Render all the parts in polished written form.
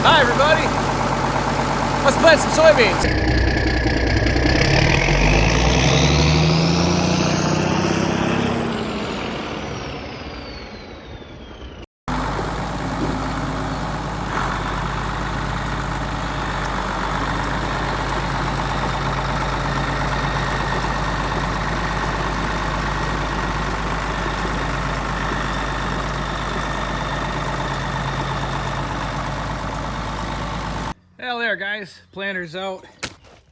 Hi everybody, let's plant some soybeans. Well there guys, planter's out.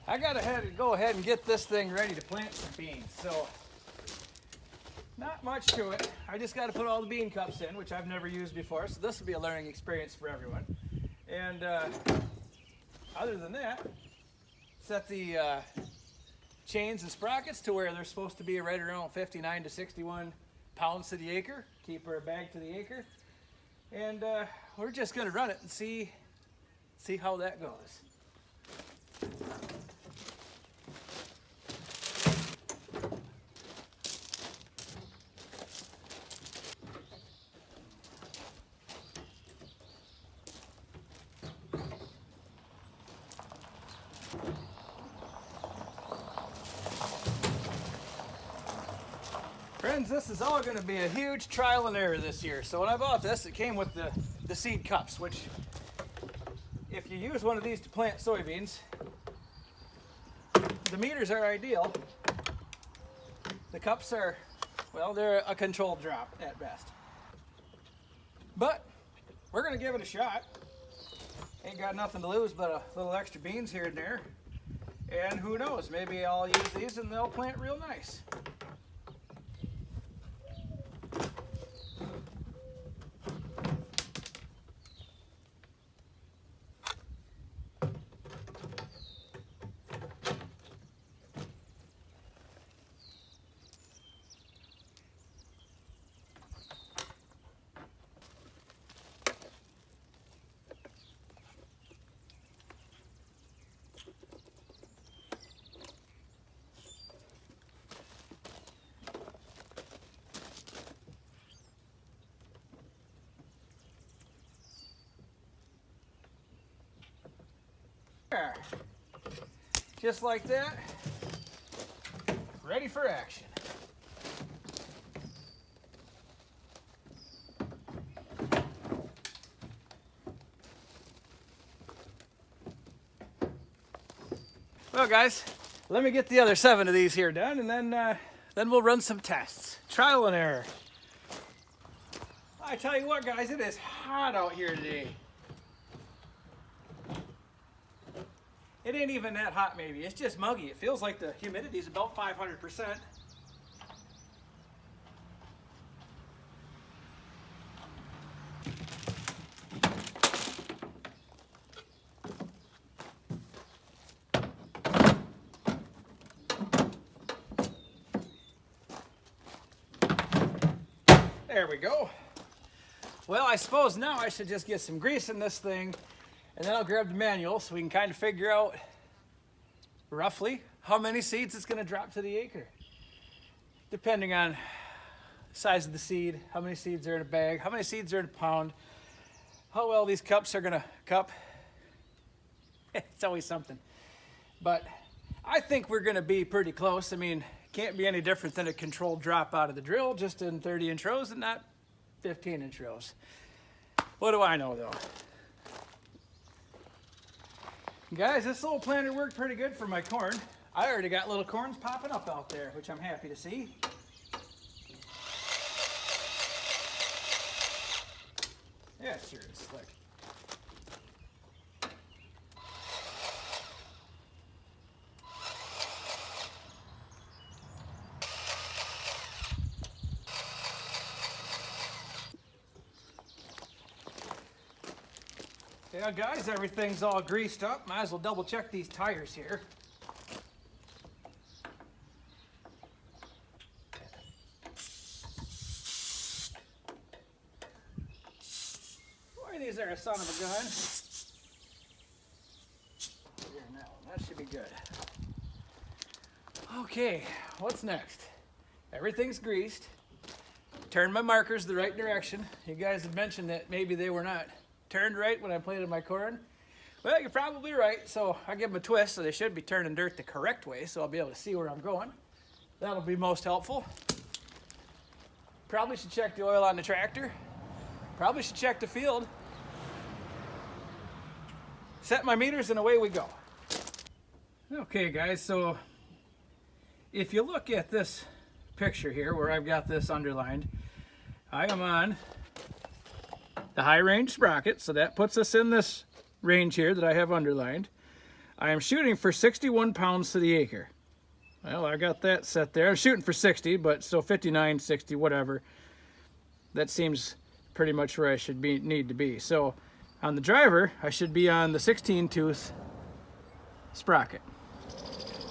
I gotta go ahead and get this thing ready to plant some beans. So, not much to it. I just gotta put all the bean cups in, which I've never used before. So this will be a learning experience for everyone. And other than that, set the chains and sprockets to where they're supposed to be right around 59 to 61 pounds to the acre. Keep our bag to the acre. And we're just gonna run it and see how that goes. Friends, this is all going to be a huge trial and error this year. So when I bought this, it came with the seed cups, which if you use one of these to plant soybeans, the meters are ideal. The cups are, well, they're a controlled drop at best. But we're going to give it a shot. Ain't got nothing to lose but a little extra beans here and there. And who knows, maybe I'll use these and they'll plant real nice. There. Just like that, ready for action. Well guys, let me get the other 7 of these here done, and then we'll run some tests. Trial and error. I tell you what guys, it is hot out here today. It ain't even that hot maybe, it's just muggy. It feels like the humidity is about 500%. There we go. Well, I suppose now I should just get some grease in this thing, and then I'll grab the manual so we can kind of figure out roughly how many seeds it's going to drop to the acre. Depending on the size of the seed, how many seeds are in a bag, how many seeds are in a pound, how well these cups are going to cup. It's always something. But I think we're going to be pretty close. I mean, it can't be any different than a controlled drop out of the drill, just in 30-inch rows and not 15-inch rows. What do I know though? Guys, this little planter worked pretty good for my corn. I already got little corns popping up out there, which I'm happy to see. Yeah, it sure is slick. Yeah, guys, everything's all greased up. Might as well double check these tires here. Boy, these are a son of a gun. Here, now, that should be good. Okay, what's next? Everything's greased. Turn my markers the right direction. You guys had mentioned that maybe they were not turned right when I planted my corn? Well, you're probably right. So I give them a twist, so they should be turning dirt the correct way, so I'll be able to see where I'm going. That'll be most helpful. Probably should check the oil on the tractor. Probably should check the field. Set my meters and away we go. Okay guys, so if you look at this picture here where I've got this underlined, I am on the high range sprocket, so that puts us in this range here that I have underlined. I am shooting for 61 pounds to the acre. Well, I got that set there. I'm shooting for 60, but still 59, 60, whatever. That seems pretty much where I should need to be. So on the driver, I should be on the 16 tooth sprocket,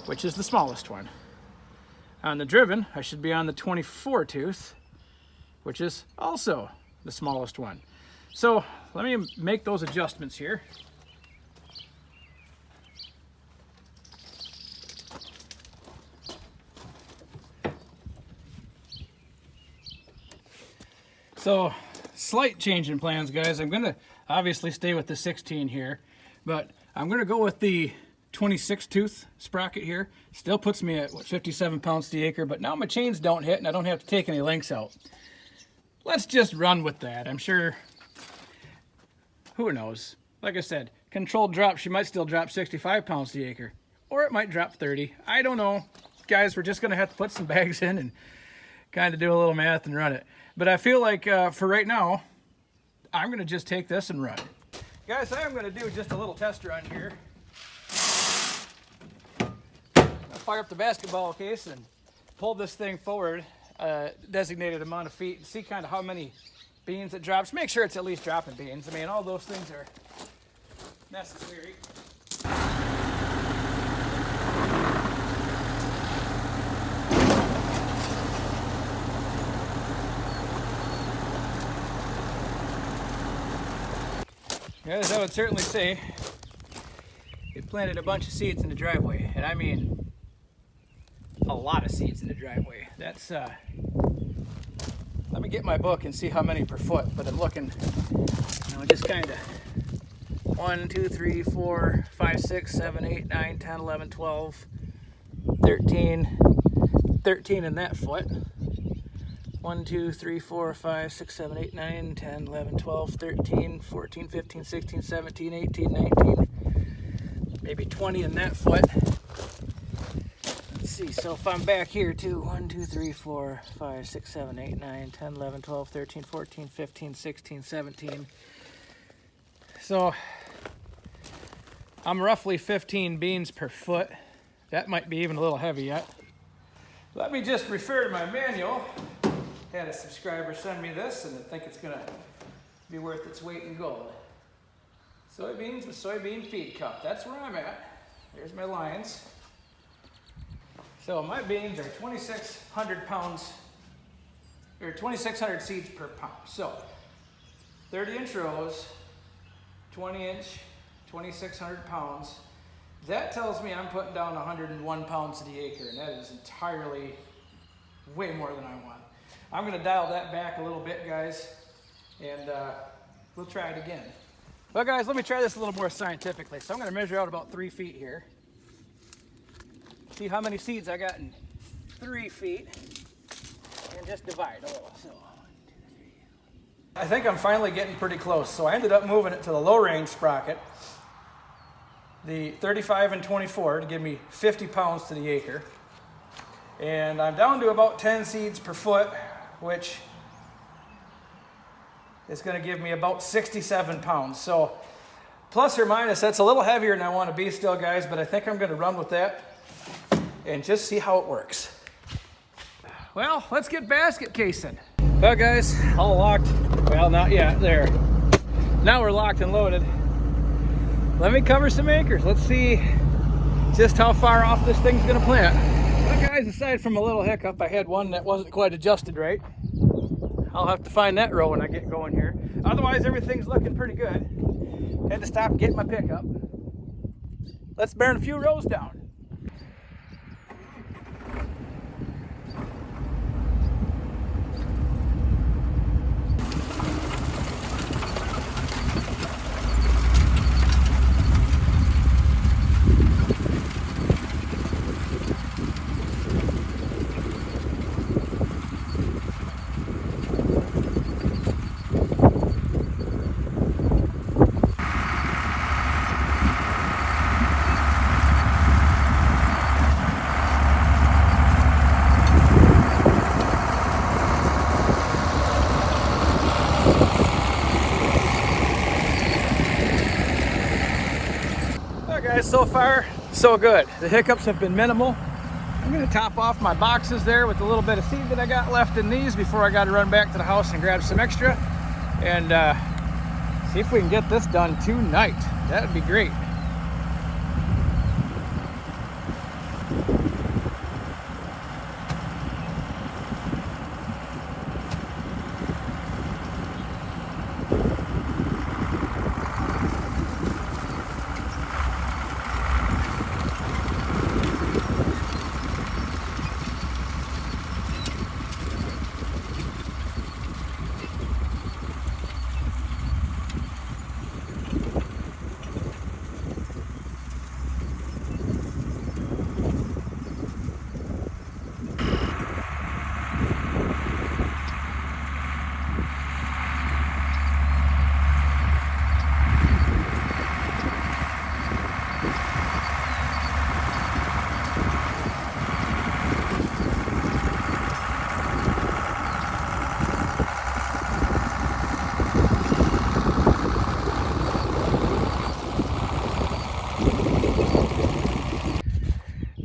which is the smallest one. On the driven, I should be on the 24 tooth, which is also the smallest one. So let me make those adjustments here. So slight change in plans, guys. I'm gonna obviously stay with the 16 here, but I'm gonna go with the 26 tooth sprocket here. Still puts me at, what, 57 pounds to the acre, but now my chains don't hit and I don't have to take any links out. Let's just run with that. I'm sure, who knows? Like I said, controlled drop, she might still drop 65 pounds to the acre, or it might drop 30. I don't know. Guys, we're just gonna have to put some bags in and kind of do a little math and run it. But I feel like for right now, I'm gonna just take this and run. Guys, I am gonna do just a little test run here. I'll fire up the basketball case and pull this thing forward designated amount of feet and see kind of how many beans it drops. Make sure it's at least dropping beans. I mean, all those things are necessary. Guys, I would certainly say they planted a bunch of seeds in the driveway, and I mean a lot of seeds in the driveway. That's let me get my book and see how many per foot, but I'm looking, you know, just kind of 1, 2, 3, 4, 5, 6, 7, 8, 9, 10, 11, 12, 13 in that foot. 1, 2, 3, 4, 5, 6, 7, 8, 9, 10, 11, 12, 13, 14, 15, 16, 17, 18, 19, maybe 20 in that foot. Let's see, so if I'm back here too, 1, 2, 3, 4, 5, 6, 7, 8, 9, 10, 11, 12, 13, 14, 15, 16, 17. So I'm roughly 15 beans per foot. That might be even a little heavy yet. Let me just refer to my manual. Had a subscriber send me this, and I think it's gonna be worth its weight in gold. Soybeans with soybean feed cup. That's where I'm at. There's my lines. So my beans are 2,600 pounds, or 2,600 seeds per pound. So 30-inch rows, 20-inch, 2,600 pounds. That tells me I'm putting down 101 pounds to the acre, and that is entirely way more than I want. I'm gonna dial that back a little bit, guys, and we'll try it again. Well, guys, let me try this a little more scientifically. So I'm gonna measure out about 3 feet here. See how many seeds I got in 3 feet, and just divide. Oh, so 1, 2, 3. I think I'm finally getting pretty close. So I ended up moving it to the low range sprocket, the 35 and 24, to give me 50 pounds to the acre. And I'm down to about 10 seeds per foot, which is going to give me about 67 pounds. So plus or minus, that's a little heavier than I want to be still, guys, but I think I'm going to run with that and just see how it works. Well, let's get basket casing. Well, guys, all locked. Well, not yet. There. Now we're locked and loaded. Let me cover some acres. Let's see just how far off this thing's going to plant. Well, guys, aside from a little hiccup, I had one that wasn't quite adjusted right. I'll have to find that row when I get going here. Otherwise, everything's looking pretty good. Had to stop and get my pickup. Let's burn a few rows down. guys, so far so good. The hiccups have been minimal. I'm gonna top off my boxes there with a little bit of seed that I got left in these before I got to run back to the house and grab some extra and see if we can get this done tonight. That would be great.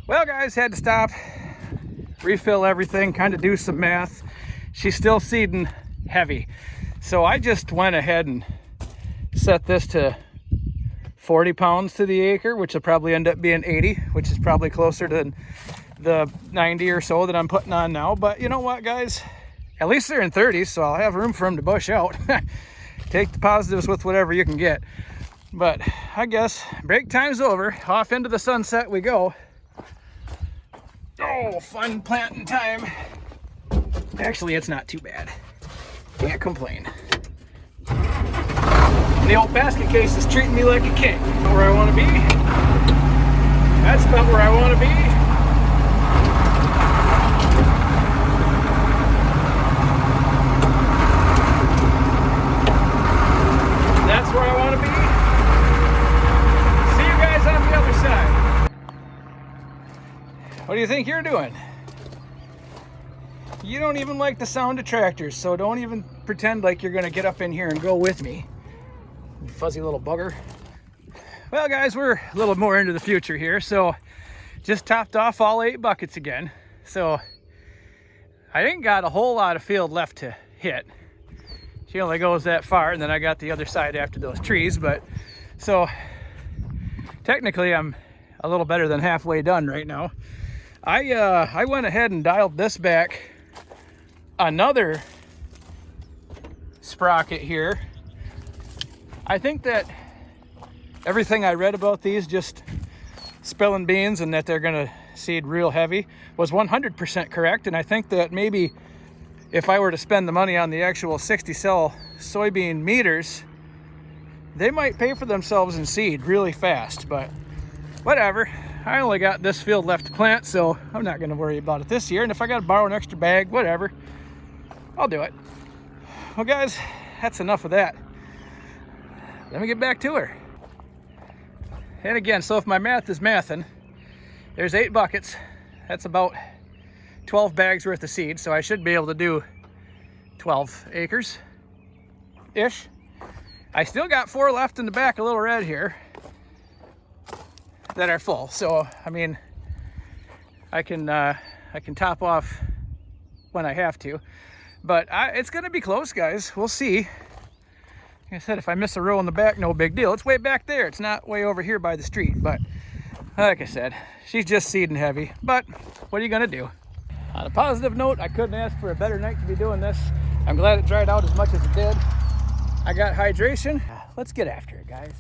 Well guys, had to stop, refill everything, kind of do some math. She's still seeding heavy. So I just went ahead and set this to 40 pounds to the acre, which will probably end up being 80, which is probably closer to the 90 or so that I'm putting on now. But you know what guys, at least they're in 30s, so I'll have room for them to bush out. Take the positives with whatever you can get. But I guess break time's over, off into the sunset we go. Oh, fun planting time. Actually, it's not too bad. Can't complain. The old basket case is treating me like a king. About where I want to be. That's about where I want to be. That's where I want to be. See you guys on the other side. What do you think you're doing? You don't even like the sound of tractors, so don't even pretend like you're gonna get up in here and go with me. You fuzzy little bugger. Well guys, we're a little more into the future here, so just topped off all 8 buckets again. So I ain't got a whole lot of field left to hit. She only goes that far, and then I got the other side after those trees, but so technically I'm a little better than halfway done right now. I went ahead and dialed this back another sprocket here. I think that everything I read about these just spilling beans and that they're gonna seed real heavy was 100% correct, and I think that maybe if I were to spend the money on the actual 60 cell soybean meters, they might pay for themselves in seed really fast, but whatever. I only got this field left to plant, so I'm not going to worry about it this year. And if I got to borrow an extra bag, whatever, I'll do it. Well, guys, that's enough of that. Let me get back to her. And again, so if my math is mathing, there's 8 buckets. That's about 12 bags worth of seed, so I should be able to do 12 acres-ish. I still got 4 left in the back, a little red here, that are full. So I mean, I can top off when I have to, but it's gonna be close, guys. We'll see. Like I said, if I miss a row in the back, no big deal. It's way back there. It's not way over here by the street. But like I said, she's just seeding heavy. But what are you gonna do? On a positive note, I couldn't ask for a better night to be doing this. I'm glad it dried out as much as it did. I got hydration. Let's get after it, guys.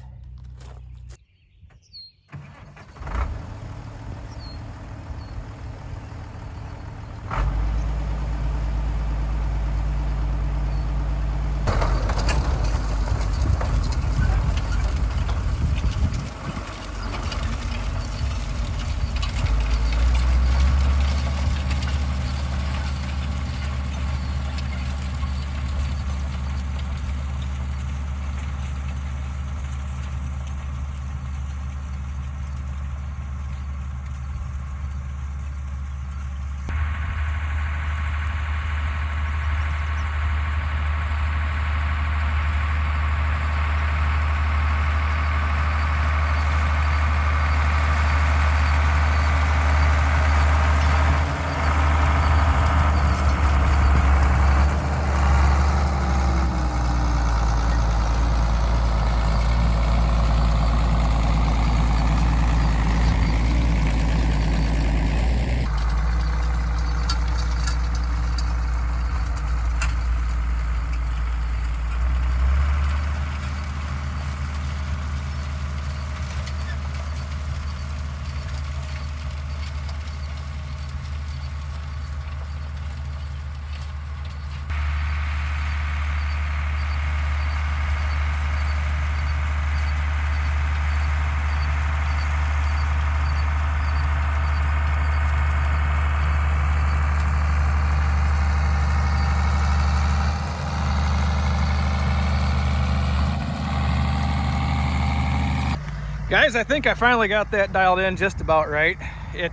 Guys, I think I finally got that dialed in just about right.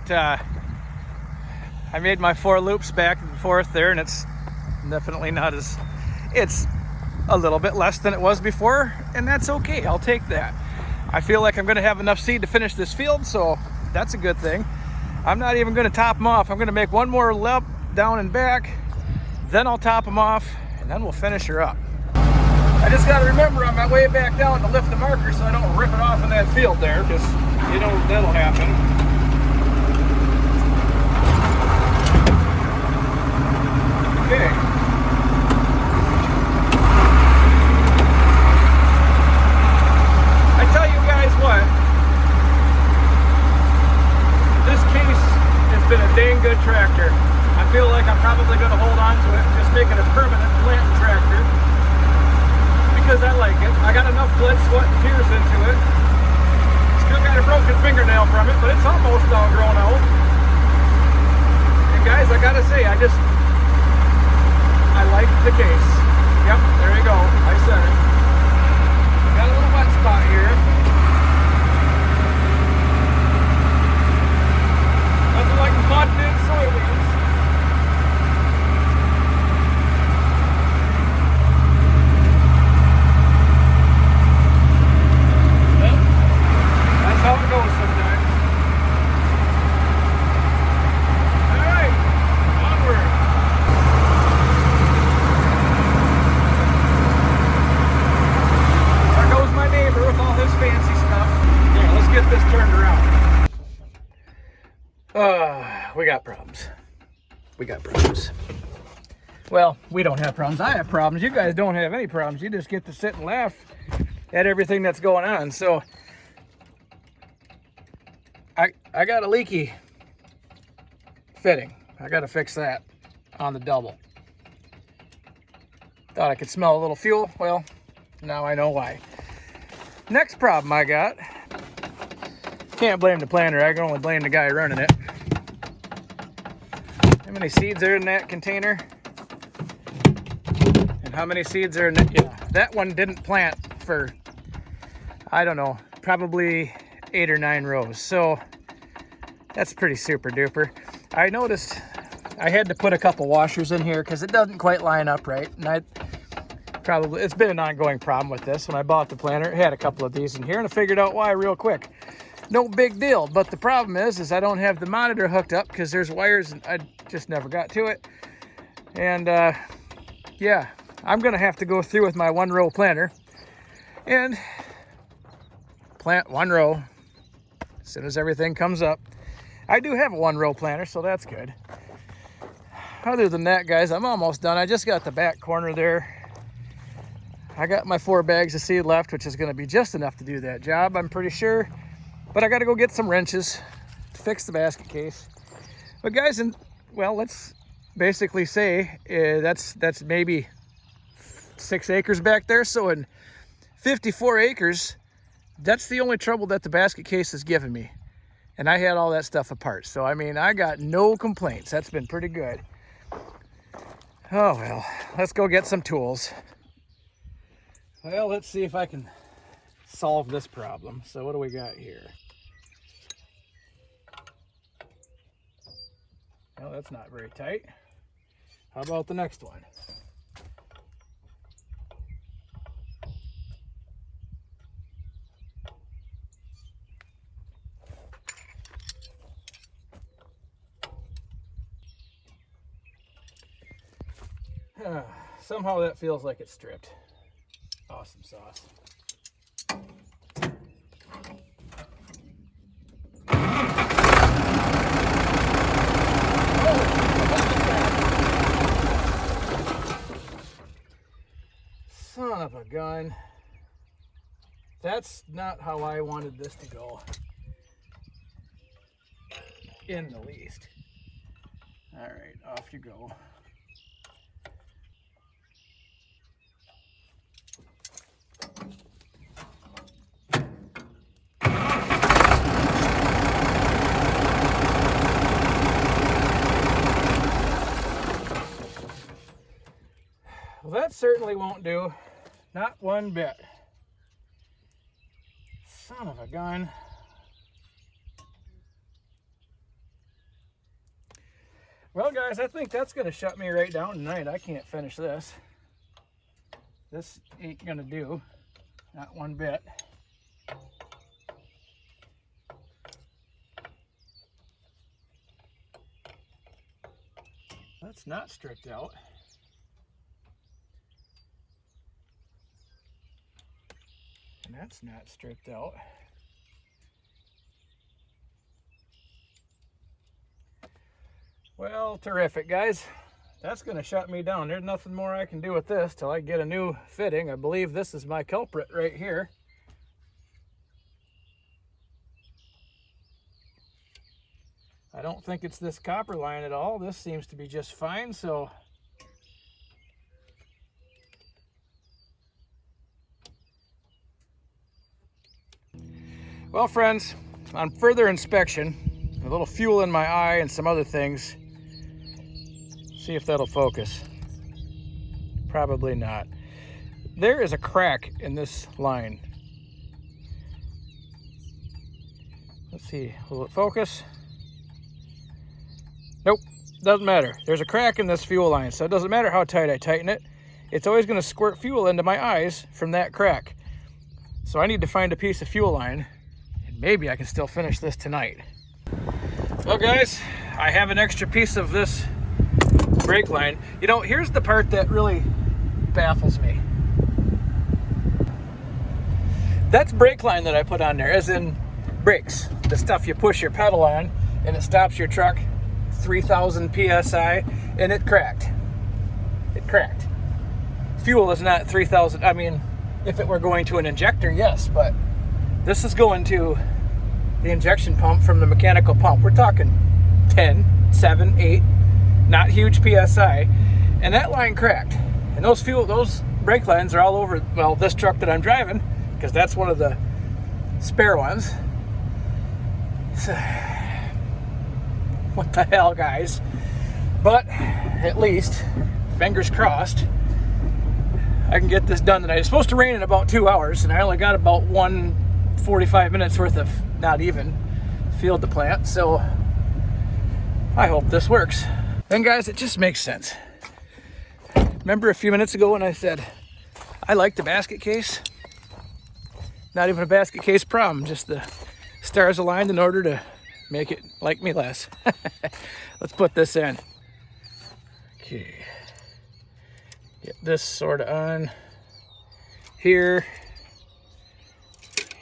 I made my 4 loops back and forth there, and it's definitely not as, it's a little bit less than it was before, and that's okay. I'll take that. I feel like I'm going to have enough seed to finish this field, so that's a good thing. I'm not even going to top them off. I'm going to make one more lap down and back, then I'll top them off, and then we'll finish her up. I just got to remember on my way back down to lift the marker so I don't rip it off in that field there, because you know that'll happen. Okay. I tell you guys what, this case has been a dang good tractor. I feel like I'm probably going to hold on to it and just make it a permanent planting tractor, because I like it. I got enough blood, sweat, and tears into it. Still got a broken fingernail from it, but it's almost all grown out. And guys, I gotta say, I like the case. Yep, there you go. I said it. Got a little wet spot here. Nothing like mud and soybeans. How it goes sometimes. All right, onward. There goes my neighbor with all his fancy stuff. Yeah, let's get this turned around. We got problems. We got problems. Well, we don't have problems. I have problems. You guys don't have any problems. You just get to sit and laugh at everything that's going on. So I got a leaky fitting. I got to fix that on the double. Thought I could smell a little fuel. Well, now I know why. Next problem I got. Can't blame the planter. I can only blame the guy running it. How many seeds are in that container? And how many seeds are in it? Yeah, that one didn't plant for, I don't know, probably 8 or 9 rows. So that's pretty super duper. I noticed I had to put a couple washers in here because it doesn't quite line up right. And it's been an ongoing problem with this. When I bought the planter, it had a couple of these in here, and I figured out why real quick. No big deal, but the problem is I don't have the monitor hooked up because there's wires and I just never got to it. And yeah, I'm gonna have to go through with my 1-row planter and plant 1 row as soon as everything comes up. I do have a 1-row planter, so that's good. Other than that, guys, I'm almost done. I just got the back corner there. I got my 4 bags of seed left, which is going to be just enough to do that job, I'm pretty sure. But I got to go get some wrenches to fix the basket case. But guys, well, let's basically say that's maybe 6 acres back there. So in 54 acres, that's the only trouble that the basket case has given me. And I had all that stuff apart. So, I mean, I got no complaints. That's been pretty good. Oh, well, let's go get some tools. Well, let's see if I can solve this problem. So what do we got here? Well, that's not very tight. How about the next one? Somehow that feels like it's stripped. Awesome sauce. Son of a gun. That's not how I wanted this to go. In the least. All right, off you go. Well, that certainly won't do. Not one bit. Son of a gun. Well, guys, I think that's going to shut me right down tonight. I can't finish this. This ain't going to do. Not one bit. That's not stripped out. And that's not stripped out. Well, terrific, guys. That's going to shut me down. There's nothing more I can do with this till I get a new fitting. I believe this is my culprit right here. I don't think it's this copper line at all. This seems to be just fine, so well, friends, on further inspection, a little fuel in my eye and some other things, see if that'll focus. Probably not. There is a crack in this line. Let's see, will it focus? Nope, doesn't matter. There's a crack in this fuel line, so it doesn't matter how tight I tighten it. It's always going to squirt fuel into my eyes from that crack. So I need to find a piece of fuel line, and maybe I can still finish this tonight. Well, guys, I have an extra piece of this brake line. You know, here's the part that really baffles me. That's brake line that I put on there, as in brakes. The stuff you push your pedal on, and it stops your truck 3,000 PSI, and it cracked. It cracked. Fuel is not 3,000. I mean, if it were going to an injector, yes, but this is going to the injection pump from the mechanical pump. We're talking 10, 7, 8, not huge PSI, and that line cracked. And those brake lines are all over, well, this truck that I'm driving, because that's one of the spare ones. So, what the hell, guys? But at least, fingers crossed, I can get this done tonight. It's supposed to rain in about 2 hours, and I only got about 45 minutes worth of, not even, field to plant, so I hope this works. Then, guys, it just makes sense. Remember a few minutes ago when I said I like the basket case? Not even a basket case problem, just the stars aligned in order to make it like me less. Let's put this in. Okay. Get this sort of on here.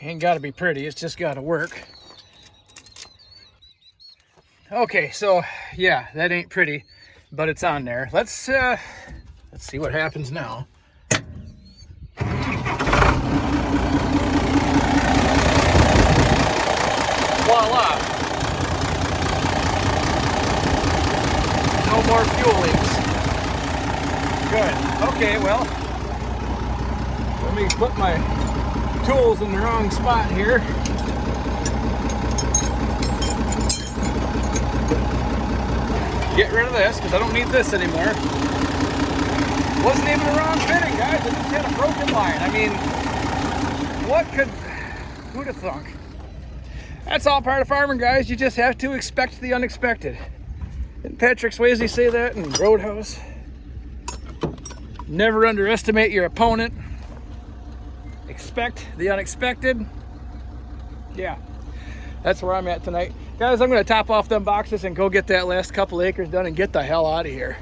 Ain't got to be pretty, it's just got to work. Okay, so yeah, that ain't pretty, but it's on there. Let's see what happens now. Voila! No more fuel leaks. Good. Okay, well, let me put my tools in the wrong spot here. Get rid of this, because I don't need this anymore. Wasn't even the wrong fitting, guys. I just had a broken line. I mean, who'd have thunk? That's all part of farming, guys. You just have to expect the unexpected. Didn't Patrick Swayze say that in Roadhouse? Never underestimate your opponent. Expect the unexpected. Yeah, that's where I'm at tonight. Guys, I'm gonna top off them boxes and go get that last couple acres done and get the hell out of here.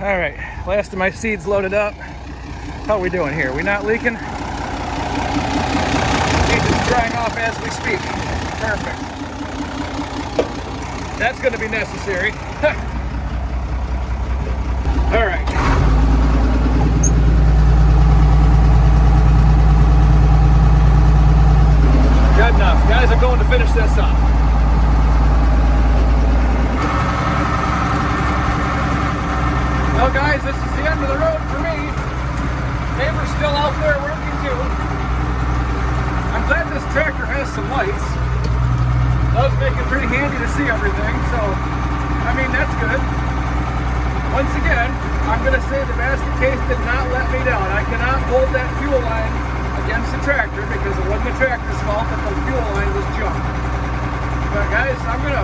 All right, last of my seeds loaded up. How are we doing here? We not leaking? It's drying off as we speak. Perfect. That's gonna be necessary. All right. Good enough. Guys, I'm going to finish this up. Well, guys, this is the end of the road for me. Neighbor's still out there working too. I'm glad this tractor has some lights. Does make it pretty handy to see everything, so, I mean, that's good. Once again, I'm going to say the basket case did not let me down. I cannot hold that fuel line against the tractor because it wasn't the tractor's fault that the fuel line was junk. But guys, I'm gonna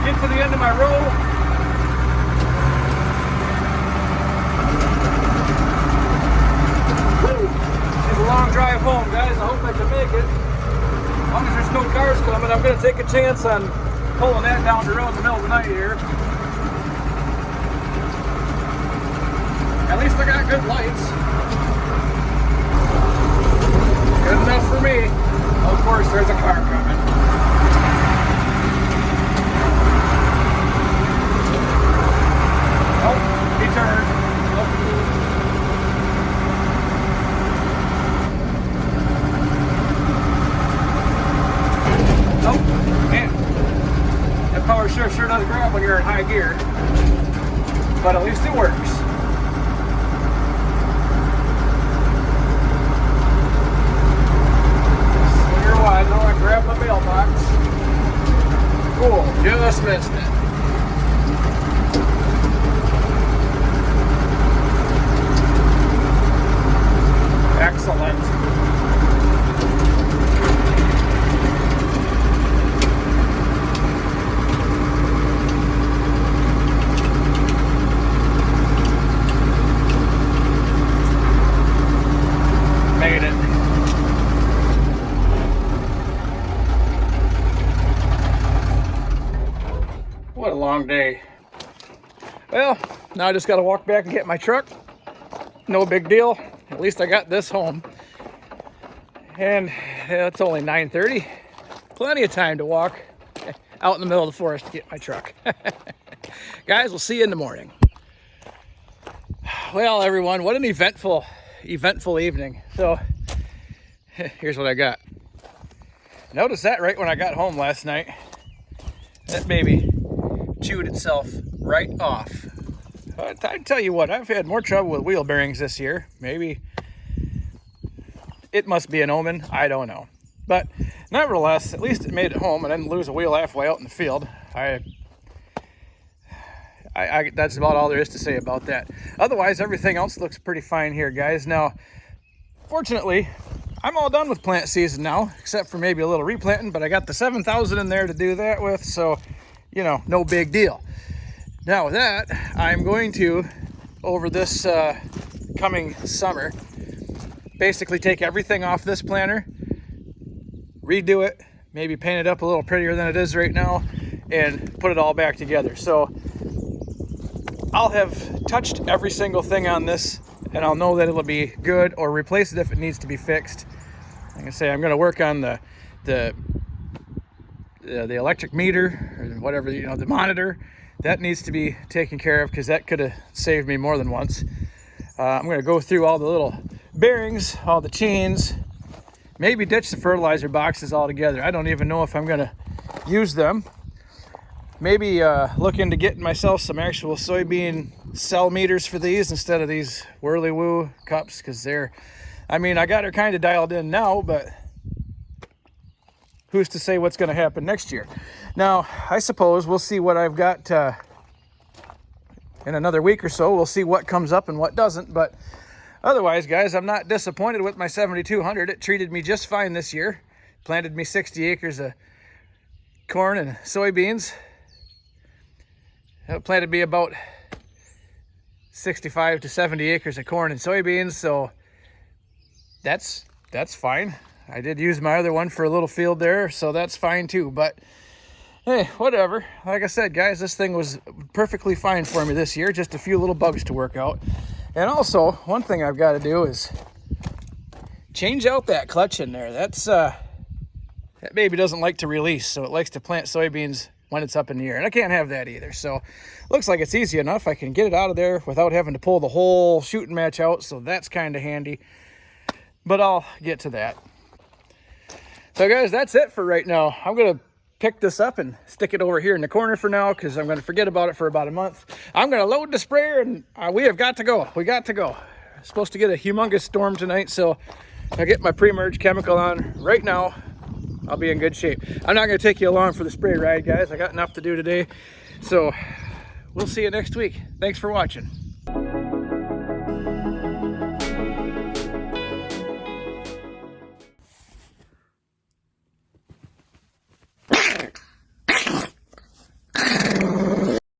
get to the end of my row. Woo! It's a long drive home, guys. I hope I can make it. As long as there's no cars coming, I'm gonna take a chance on pulling that down the road in the middle of the night here. At least I got good lights. Good enough for me. Of course, there's a car coming. Oh, he turned. Oh, man. That power shift sure does grab when you're in high gear. But at least it works. I know I grabbed my mailbox. Cool, just missed it. Excellent. Made it. What a long day. Well, now I just got to walk back and get my truck. No big deal. At least I got this home. And it's only 9:30. Plenty of time to walk out in the middle of the forest to get my truck. Guys, we'll see you in the morning. Well, everyone, what an eventful evening. So here's what I got. Notice that right when I got home last night. That baby chewed itself right off. I tell you what, I've had more trouble with wheel bearings this year. Maybe it must be an omen. I don't know. But nevertheless, at least it made it home and I didn't lose a wheel halfway out in the field. That's about all there is to say about that. Otherwise, everything else looks pretty fine here, guys. Now, fortunately, I'm all done with plant season now, except for maybe a little replanting, but I got the 7,000 in there to do that with, so you know, no big deal. Now with that, I'm going to, over this coming summer, basically take everything off this planter, redo it, maybe paint it up a little prettier than it is right now, and put it all back together. So I'll have touched every single thing on this, and I'll know that it'll be good, or replace it if it needs to be fixed. Like I say, I'm going to work on the electric meter, or whatever, you know, the monitor. That needs to be taken care of because that could have saved me more than once. I'm going to go through all the little bearings, all the chains, maybe ditch the fertilizer boxes altogether. I don't even know if I'm going to use them. Maybe look into getting myself some actual soybean cell meters for these instead of these whirly-woo cups, because they're, I mean, I got her kind of dialed in now, but who's to say what's going to happen next year? Now, I suppose we'll see what I've got in another week or so. We'll see what comes up and what doesn't. But otherwise, guys, I'm not disappointed with my 7200. It treated me just fine this year. Planted me 60 acres of corn and soybeans. It planted me about 65 to 70 acres of corn and soybeans. So that's fine. I did use my other one for a little field there, so that's fine too. But hey, whatever. Like I said, guys, this thing was perfectly fine for me this year. Just a few little bugs to work out. And also, one thing I've got to do is change out that clutch in there. That's that baby doesn't like to release, so it likes to plant soybeans when it's up in the air. And I can't have that either. So looks like it's easy enough. I can get it out of there without having to pull the whole shooting match out, so that's kind of handy. But I'll get to that. So guys, that's it for right now. I'm going to pick this up and stick it over here in the corner for now because I'm going to forget about it for about a month. I'm going to load the sprayer and we have got to go. We got to go. I'm supposed to get a humongous storm tonight, so I'll get my pre-merge chemical on right now. I'll be in good shape. I'm not going to take you along for the spray ride, guys. I got enough to do today. So we'll see you next week. Thanks for watching.